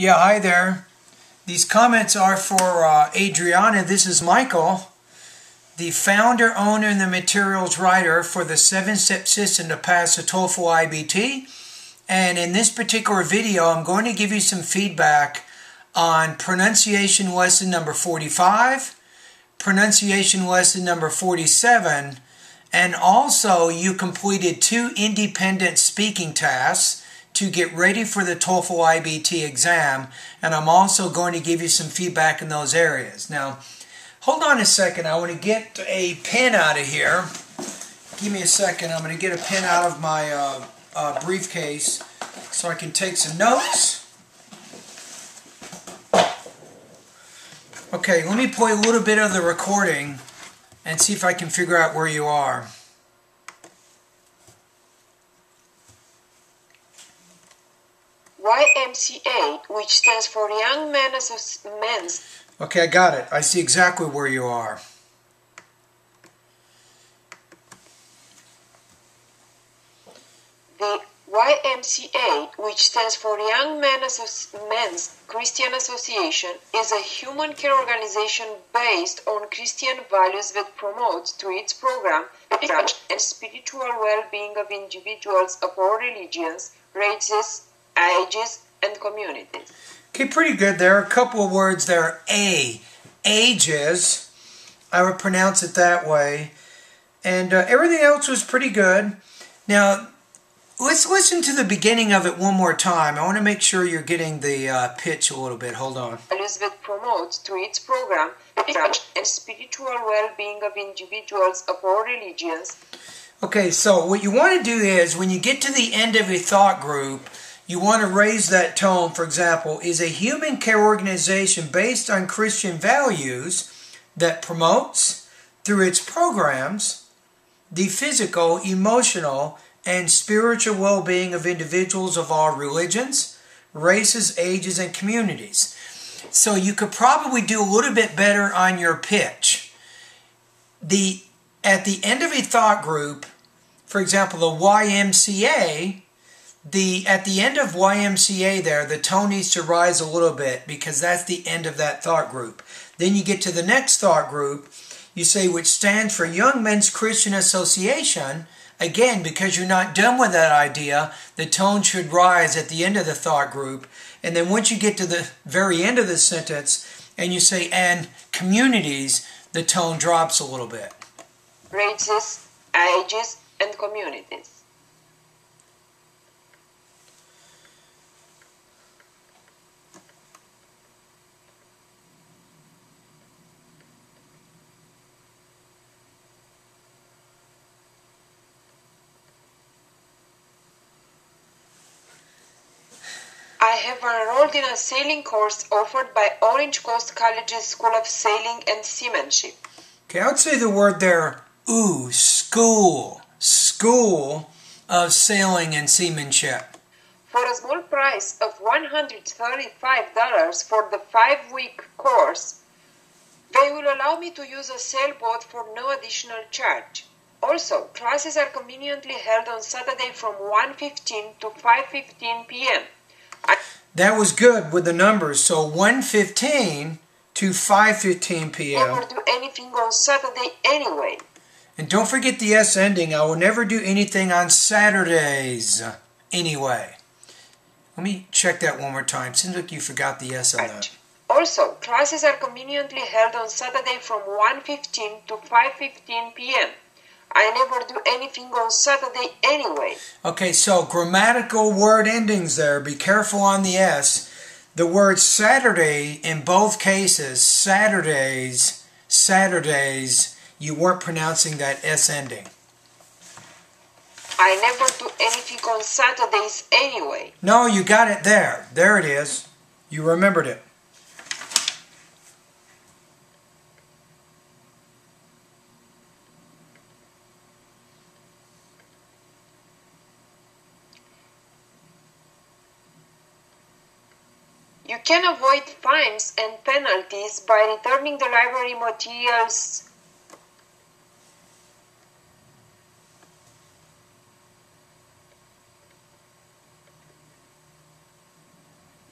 Yeah, hi there. These comments are for Adriana. This is Michael, the founder, owner, and the materials writer for the 7-step system to pass the TOEFL IBT. And in this particular video, I'm going to give you some feedback on pronunciation lesson number 45, pronunciation lesson number 47, and also you completed 2 independent speaking tasks to get ready for the TOEFL IBT exam, and I'm also going to give you some feedback in those areas. Now, hold on a second. I want to get a pen out of here. Give me a second. I'm going to get a pen out of my briefcase so I can take some notes. Okay, let me play a little bit of the recording and see if I can figure out where you are. YMCA, which stands for Young Men's. Okay, I got it. I see exactly where you are. The YMCA, which stands for Young Men's Christian Association, is a human care organization based on Christian values that promotes through its program and spiritual well-being of individuals of all religions, races, ages, and communities. Okay, pretty good. There are a couple of words there. Ages. I would pronounce it that way. And everything else was pretty good. Now, let's listen to the beginning of it one more time. I want to make sure you're getting the pitch a little bit. Hold on. Values that promotes through its program and spiritual well-being of individuals of all religions. Okay, so what you want to do is, when you get to the end of a thought group, you want to raise that tone. For example, is a human care organization based on Christian values that promotes, through its programs, the physical, emotional, and spiritual well-being of individuals of all religions, races, ages, and communities. So you could probably do a little bit better on your pitch. At the end of a thought group, for example, the YMCA, at the end of YMCA there, the tone needs to rise a little bit because that's the end of that thought group. Then you get to the next thought group, you say, which stands for Young Men's Christian Association. Again, because you're not done with that idea, the tone should rise at the end of the thought group. And then once you get to the very end of the sentence and you say, and communities, the tone drops a little bit. Races, ages, and communities. I have enrolled in a sailing course offered by Orange Coast College's School of Sailing and Seamanship. Okay, I would say the word there, school of sailing and seamanship. For a small price of $135 for the 5-week course, they will allow me to use a sailboat for no additional charge. Also, classes are conveniently held on Saturday from 1:15 to 5:15 p.m. That was good with the numbers. So 1:15 to 5:15 p.m. Never do anything on Saturday anyway. And don't forget the S ending. I will never do anything on Saturdays anyway. Let me check that one more time. Seems like you forgot the S on that. Also, classes are conveniently held on Saturday from 1:15 to 5:15 p.m. I never do anything on Saturday anyway. Okay, so grammatical word endings there. Be careful on the S. The word Saturday, in both cases, Saturdays, you weren't pronouncing that S ending. I never do anything on Saturdays anyway. No, you got it there. There it is. You remembered it. You can avoid fines and penalties by returning the library materials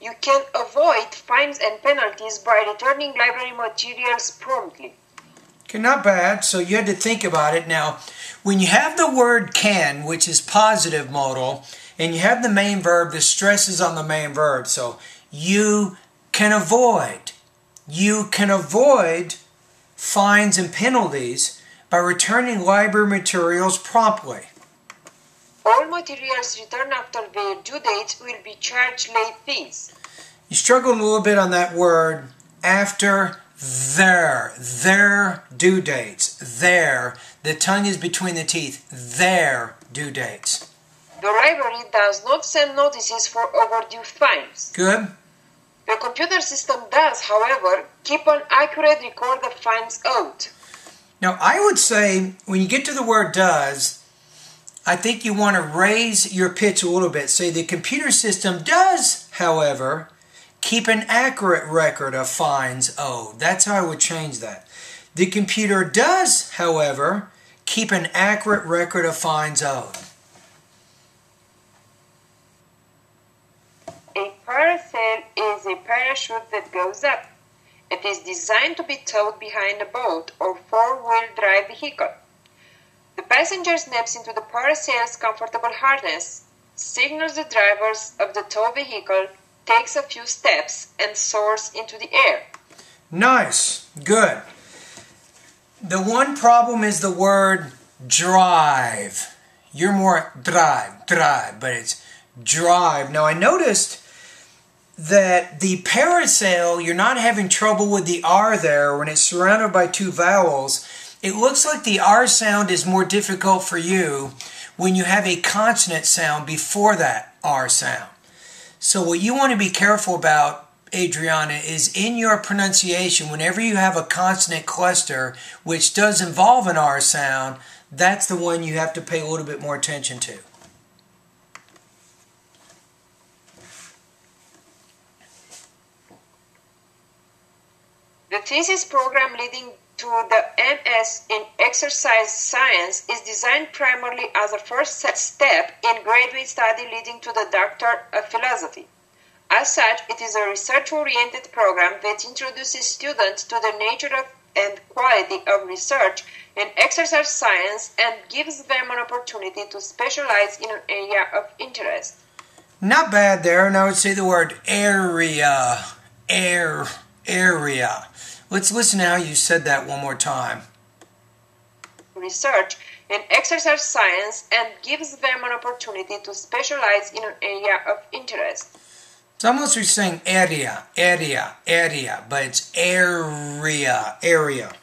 you can avoid fines and penalties by returning library materials promptly. Okay, not bad. So you had to think about it. Now, when you have the word can, which is positive modal, and you have the main verb, the stress is on the main verb. So you can avoid. You can avoid fines and penalties by returning library materials promptly. All materials returned after their due dates will be charged late fees. You struggled a little bit on that word, after their due dates. Their, the tongue is between the teeth, their due dates. The library does not send notices for overdue fines. Good. The computer system does, however, keep an accurate record of fines owed. Now, I would say, when you get to the word does, I think you want to raise your pitch a little bit. Say, the computer system does, however, keep an accurate record of fines owed. That's how I would change that. The computer does, however, keep an accurate record of fines owed. A parasail is a parachute that goes up. It is designed to be towed behind a boat or four-wheel drive vehicle. The passenger snaps into the parasail's comfortable harness, signals the drivers of the tow vehicle, takes a few steps, and soars into the air. Nice. Good. The one problem is the word drive. You're more drive, but it's drive. Now, I noticed that the parasail, you're not having trouble with the R there when it's surrounded by two vowels. It looks like the R sound is more difficult for you when you have a consonant sound before that R sound. So what you want to be careful about, Adriana, is in your pronunciation, whenever you have a consonant cluster which does involve an R sound, that's the one you have to pay a little bit more attention to. The thesis program leading to the MS in exercise science is designed primarily as a first step in graduate study leading to the Doctor of Philosophy. As such, it is a research-oriented program that introduces students to the nature of and quality of research in exercise science and gives them an opportunity to specialize in an area of interest. Not bad there, and I would say the word area. Area. Let's listen to how you said that one more time. Research in exercise science and gives them an opportunity to specialize in an area of interest. It's almost like saying area, but it's area.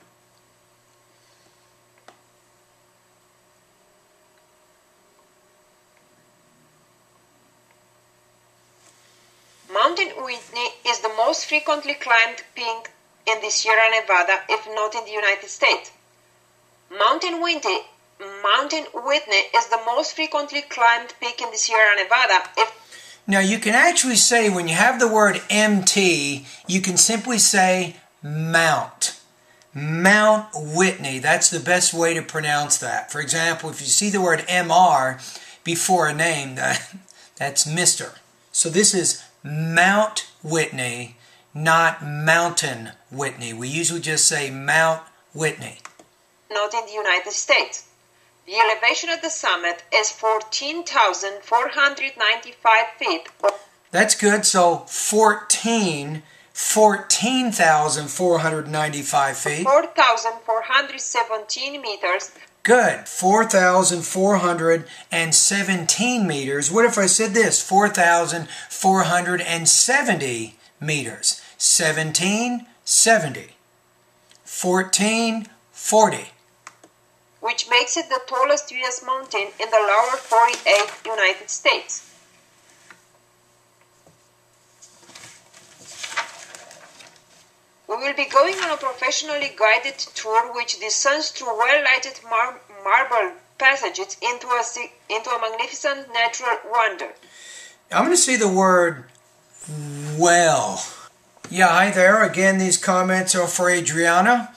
Mountain Whitney is the most frequently climbed peak in the Sierra Nevada, if not in the United States. Mountain Whitney is the most frequently climbed peak in the Sierra Nevada. Now you can actually say, when you have the word MT, you can simply say Mount. Mount Whitney. That's the best way to pronounce that. For example, if you see the word MR before a name, that's Mr. So this is Mount Whitney, not Mountain Whitney. We usually just say Mount Whitney. Not in the United States. The elevation at the summit is 14,495 feet. That's good. So 14,495 feet. 4,417 meters. Good. 4,417 meters. What if I said this? 4,470 meters. 1770. 1440. Which makes it the tallest U.S. mountain in the lower 48 United States. We will be going on a professionally guided tour which descends through well-lighted marble passages into a magnificent natural wonder. I'm going to say the word well. Yeah, hi there. Again, these comments are for Adriana.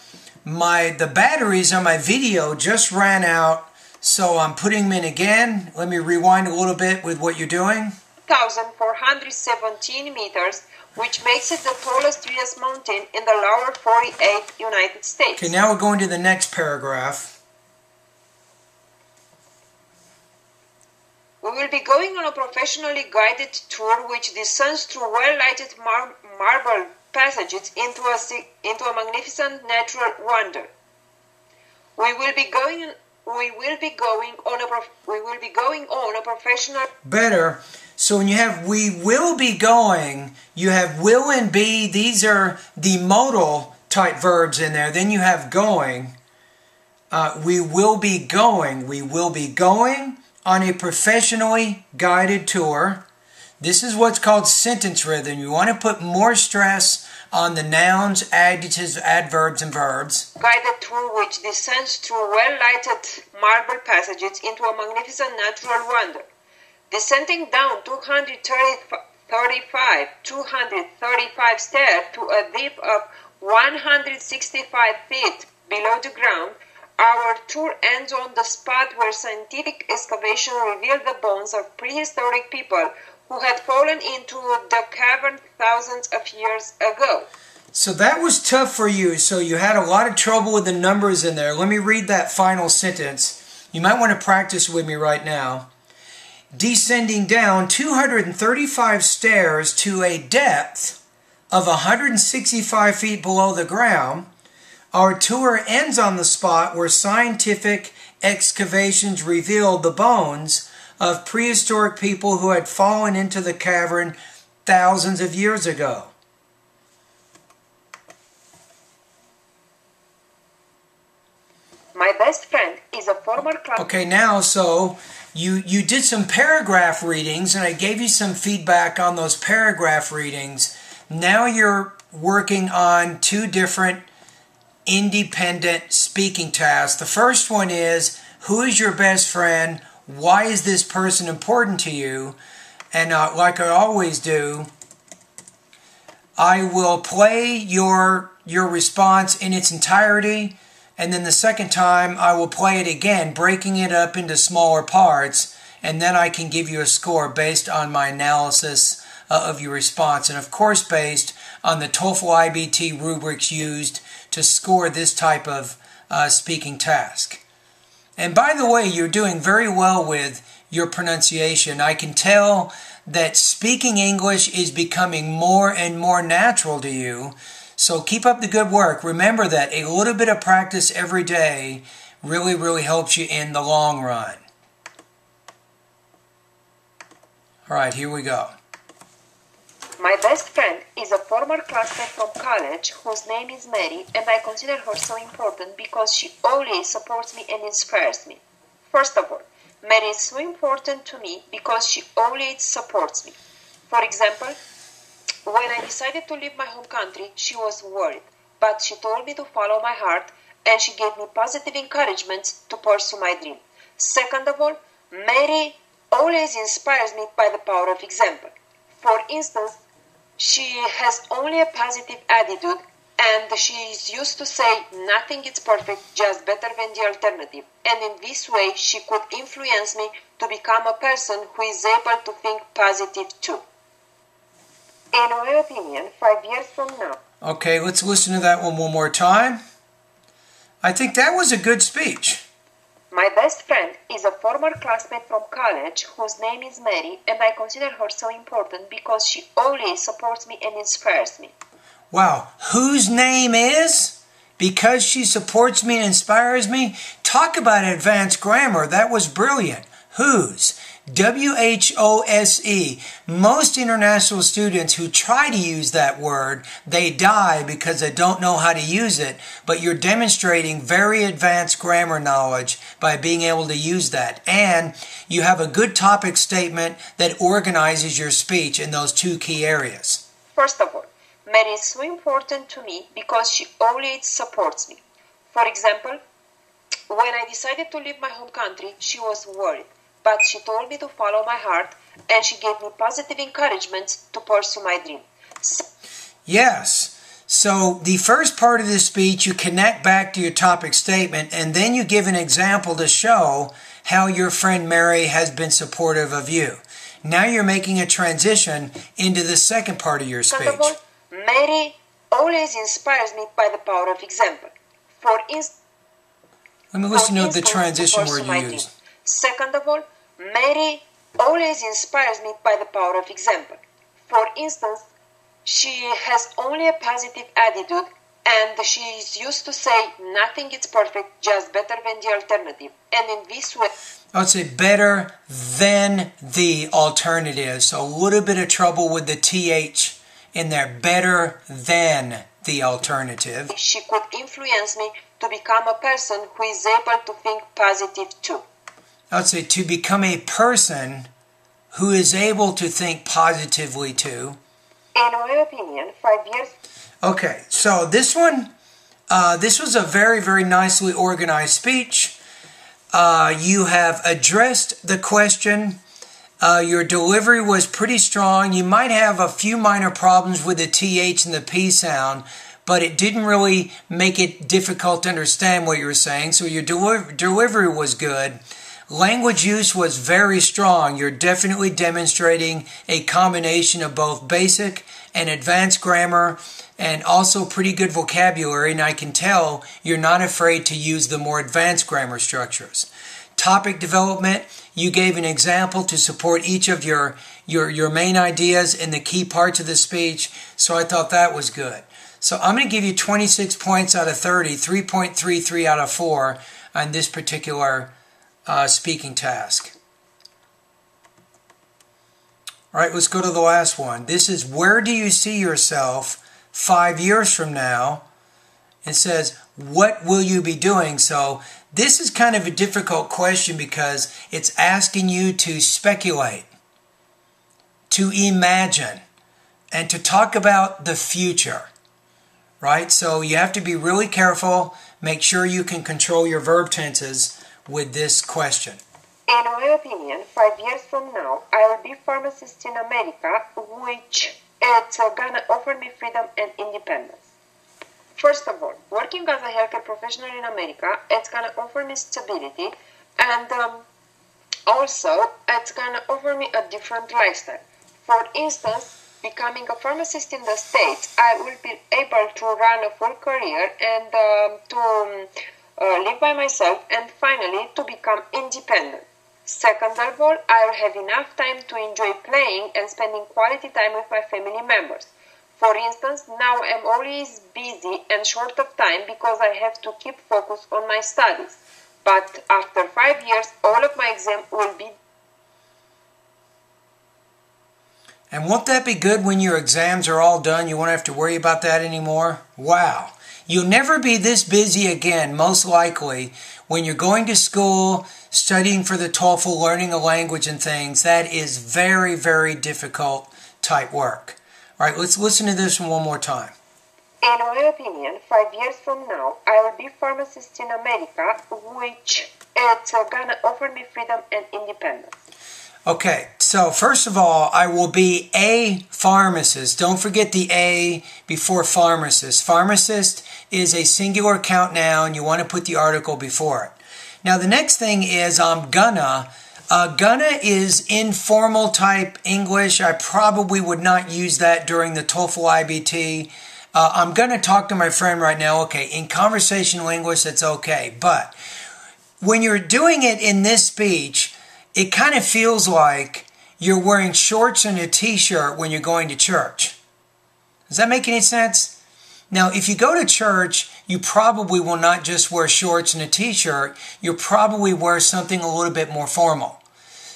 The batteries on my video just ran out, so I'm putting them in again. Let me rewind a little bit with what you're doing. 2,417 meters, which makes it the tallest U.S. mountain in the lower 48 United States. Okay, now we're going to the next paragraph. We will be going on a professionally guided tour which descends through well-lighted marble passages into a magnificent natural wonder. We will be going on a professional. Better. So when you have we will be going, you have will and be. These are the modal type verbs in there. Then you have going. We will be going. We will be going on a professionally guided tour. This is what's called sentence rhythm. You want to put more stress on the nouns, adjectives, adverbs, and verbs. Guided tour which descends through well-lighted marble passages into a magnificent natural wonder. Descending down 235 stairs to a depth of 165 feet below the ground, our tour ends on the spot where scientific excavation revealed the bones of prehistoric people who had fallen into the cavern thousands of years ago. So that was tough for you. So you had a lot of trouble with the numbers in there. Let me read that final sentence. You might want to practice with me right now. Descending down 235 stairs to a depth of 165 feet below the ground, our tour ends on the spot where scientific excavations revealed the bones of prehistoric people who had fallen into the cavern thousands of years ago. My best friend is a former class. Okay, now, so you did some paragraph readings, and I gave you some feedback on those paragraph readings. Now you're working on two different independent speaking tasks. The first one is, who is your best friend? Why is this person important to you? And like I always do, I will play your response in its entirety, and then the second time I will play it again, breaking it up into smaller parts, and then I can give you a score based on my analysis of your response, and of course based on the TOEFL IBT rubrics used to score this type of speaking task. And by the way, you're doing very well with your pronunciation. I can tell that speaking English is becoming more and more natural to you. So keep up the good work. Remember that a little bit of practice every day really, really helps you in the long run. All right, here we go. My best friend is a former classmate from college whose name is Mary, and I consider her so important because she always supports me and inspires me. First of all, Mary is so important to me because she always supports me. For example, when I decided to leave my home country, she was worried, but she told me to follow my heart, and she gave me positive encouragement to pursue my dream. Second of all, Mary always inspires me by the power of example. For instance, she has only a positive attitude, and she is used to say nothing is perfect, just better than the alternative. And in this way, she could influence me to become a person who is able to think positive too. In my opinion, 5 years from now. Okay, let's listen to that one more time. I think that was a good speech. My best friend is a former classmate from college whose name is Mary, and I consider her so important because she always supports me and inspires me. Wow, whose name is? Because she supports me and inspires me? Talk about advanced grammar. That was brilliant. Whose? W-H-O-S-E. Most international students who try to use that word, they die because they don't know how to use it, but you're demonstrating very advanced grammar knowledge by being able to use that. And you have a good topic statement that organizes your speech in those two key areas. First of all, Mary is so important to me because she always supports me. For example, when I decided to leave my home country, she was worried, but she told me to follow my heart, and she gave me positive encouragement to pursue my dream. Yes. So the first part of this speech, you connect back to your topic statement, and then you give an example to show how your friend Mary has been supportive of you. Now you're making a transition into the second part of your speech. Second of all, Mary always inspires me by the power of example. For instance, let me listen to the transition word you use. Second of all, Mary always inspires me by the power of example. For instance, she has only a positive attitude and she is used to say nothing is perfect, just better than the alternative. And in this way, I would say better than the alternative. So a little bit of trouble with the TH in there. Better than the alternative. She could influence me to become a person who is able to think positive too. I would say to become a person who is able to think positively too. In my opinion, 5 years. Okay, so this one, this was a very, very nicely organized speech. You have addressed the question. Your delivery was pretty strong. You might have a few minor problems with the TH and the P sound, but it didn't really make it difficult to understand what you were saying, so your delivery was good. Language use was very strong. You're definitely demonstrating a combination of both basic and advanced grammar and also pretty good vocabulary, and I can tell you're not afraid to use the more advanced grammar structures. Topic development, you gave an example to support each of your main ideas in the key parts of the speech, so I thought that was good. So I'm going to give you 26 points out of 30, 3.33 out of 4 on this particular speaking task. All right, let's go to the last one. This is, where do you see yourself 5 years from now? It says, what will you be doing? So this is kind of a difficult question because it's asking you to speculate, to imagine, and to talk about the future, right? So you have to be really careful. Make sure you can control your verb tenses with this question. In my opinion, 5 years from now, I will be a pharmacist in America, which it's gonna offer me freedom and independence. First of all, working as a healthcare professional in America, it's gonna offer me stability, and also it's gonna offer me a different lifestyle. For instance, becoming a pharmacist in the States, I will be able to run a full career and to live by myself, and finally to become independent. Second of all, I will have enough time to enjoy playing and spending quality time with my family members. For instance, now I'm always busy and short of time because I have to keep focus on my studies. But after 5 years, all of my exams will be. And won't that be good when your exams are all done? You won't have to worry about that anymore? Wow. You'll never be this busy again, most likely, when you're going to school, studying for the TOEFL, learning a language and things. That is very, very difficult type work. All right, let's listen to this one more time. In my opinion, 5 years from now, I will be a pharmacist in America, which it's gonna offer me freedom and independence. Okay, so first of all, I will be a pharmacist. Don't forget the A before pharmacist. Pharmacist is a singular count noun. You want to put the article before it. Now, the next thing is I'm gonna. Gonna is informal type English. I probably would not use that during the TOEFL IBT. I'm going to talk to my friend right now. Okay, in conversational English, it's okay. But when you're doing it in this speech, it kind of feels like you're wearing shorts and a t-shirt when you're going to church. Does that make any sense? Now, if you go to church, you probably will not just wear shorts and a t-shirt. You'll probably wear something a little bit more formal.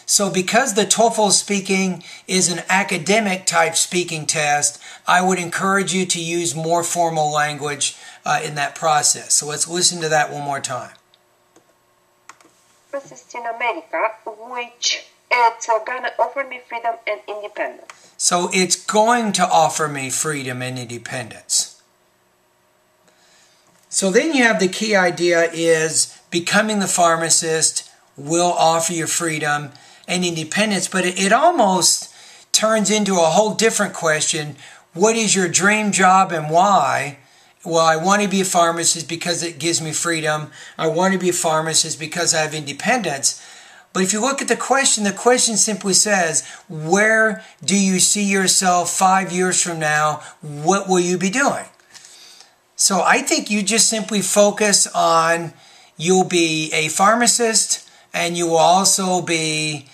So because the TOEFL speaking is an academic type speaking test, I would encourage you to use more formal language in that process. So let's listen to that one more time. In America, which it's gonna offer me freedom and independence. So it's going to offer me freedom and independence. So then you have the key idea is becoming the pharmacist will offer you freedom and independence, but it almost turns into a whole different question. What is your dream job and why? Well, I want to be a pharmacist because it gives me freedom. I want to be a pharmacist because I have independence. But if you look at the question simply says, where do you see yourself 5 years from now? What will you be doing? So I think you just simply focus on you'll be a pharmacist and you will also be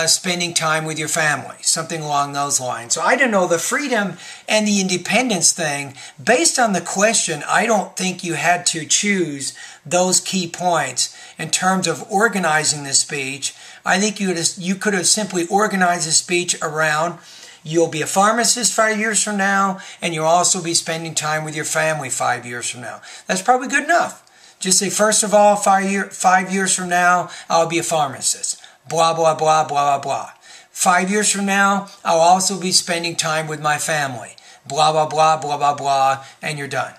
spending time with your family, something along those lines. So I don't know, the freedom and the independence thing, based on the question, I don't think you had to choose those key points in terms of organizing the speech. I think you could have simply organized the speech around you'll be a pharmacist 5 years from now, and you'll also be spending time with your family 5 years from now. That's probably good enough. Just say, first of all, 5 years from now, I'll be a pharmacist. Blah, blah, blah, blah, blah, blah. 5 years from now, I'll also be spending time with my family. Blah, blah, blah, blah, blah, blah, and you're done.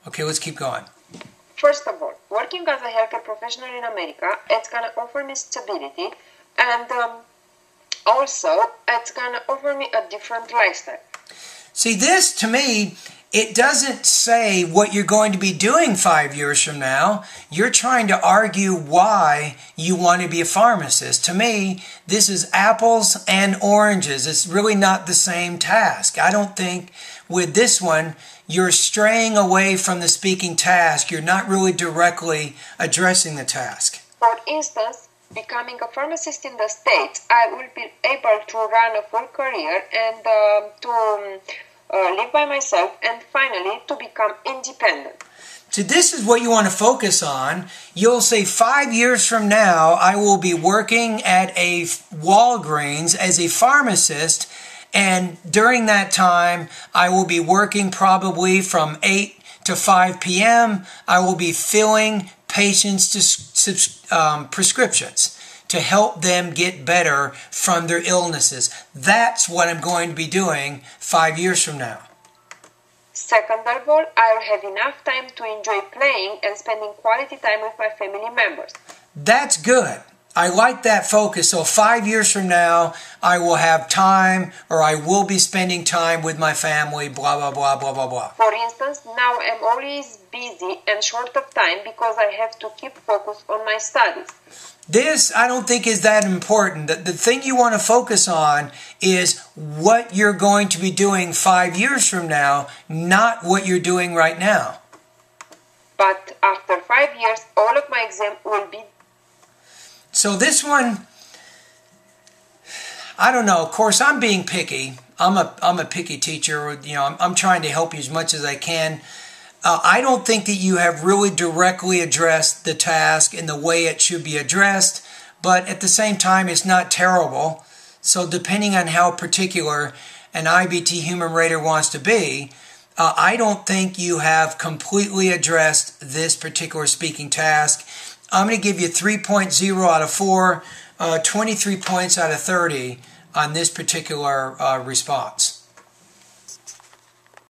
Okay, let's keep going. First of all, working as a healthcare professional in America, it's going to offer me stability, and also it's going to offer me a different lifestyle. See, this, to me, it doesn't say what you're going to be doing 5 years from now. You're trying to argue why you want to be a pharmacist. To me, this is apples and oranges. It's really not the same task. I don't think with this one, you're straying away from the speaking task. You're not really directly addressing the task. For instance, becoming a pharmacist in the States, I will be able to run a full career and to live by myself, and finally to become independent. So this is what you want to focus on. You'll say 5 years from now, I will be working at a Walgreens as a pharmacist, and during that time, I will be working probably from 8 to 5 p.m. I will be filling patients' prescriptions to help them get better from their illnesses. That's what I'm going to be doing 5 years from now. Second of all, I'll have enough time to enjoy playing and spending quality time with my family members. That's good. I like that focus. So 5 years from now, I will have time, or I will be spending time with my family, blah, blah, blah, blah, blah, blah. For instance, now I'm always busy and short of time because I have to keep focus on my studies. This, I don't think, is that important. The thing you want to focus on is what you're going to be doing 5 years from now, not what you're doing right now. But after 5 years, all of my exams will be... So this one, I don't know. Of course, I'm being picky. I'm a picky teacher. You know, I'm trying to help you as much as I can. I don't think that you have really directly addressed the task in the way it should be addressed, but at the same time, it's not terrible. So depending on how particular an IBT human rater wants to be, I don't think you have completely addressed this particular speaking task. I'm going to give you 3.0 out of 4, 23 points out of 30 on this particular response.